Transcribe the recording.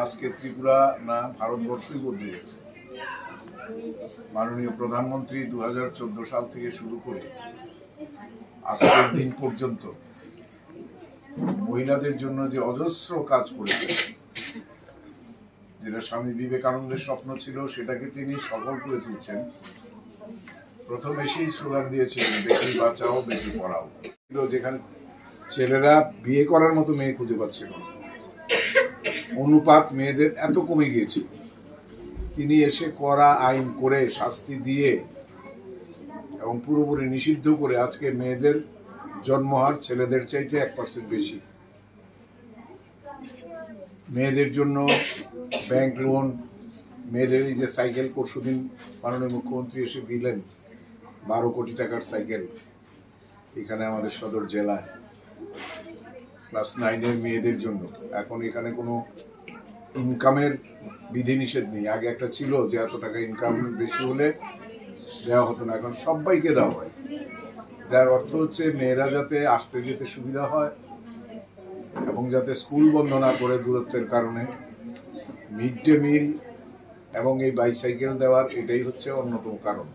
আজকে ত্রিপুরা না ভারতবর্ষই বদলে গেছে। মাননীয় প্রধানমন্ত্রী 2014 সাল থেকে শুরু করে আজকের দিন পর্যন্ত মহিলাদের জন্য যে অজস্র কাজ করেছেন, যেটা স্বামী বিবেকানন্দের স্বপ্ন ছিল সেটাকে তিনি সফল করে তুলছেন। প্রথম এসেই স্লোগান দিয়েছিলেন বেটি বাঁচাও বেটি পড়াও। যেখানে ছেলেরা বিয়ে করার মতো মেয়ে খুঁজে পাচ্ছিল, অনুপাত মেয়েদের এত কমে গিয়েছিল, তিনি এসে কড়া আইন করে শাস্তি দিয়ে এবং পুরোপুরি নিষিদ্ধ করে আজকে মেয়েদের জন্মহার ছেলেদের চাইতে 1% বেশি। মেয়েদের জন্য ব্যাংক লোন, মেয়েদের এই যে সাইকেল পরশুদিন মাননীয় মুখ্যমন্ত্রী এসে দিলেন 12 কোটি টাকার সাইকেল এখানে আমাদের সদর জেলায় ক্লাস 9-এর মেয়েদের জন্য। এখন এখানে কোনো ইনকামের বিধিনিষেধ নেই। আগে একটা ছিল যে এত টাকা ইনকাম বেশি হলে দেওয়া হতো না, এখন সবাইকে দেওয়া হয়। যার অর্থ হচ্ছে মেয়েরা যাতে আসতে যেতে সুবিধা হয় এবং যাতে স্কুল বন্ধ না করে দূরত্বের কারণে, মিড ডে মিল এবং এই বাইসাইকেল দেওয়ার এটাই হচ্ছে অন্যতম কারণ।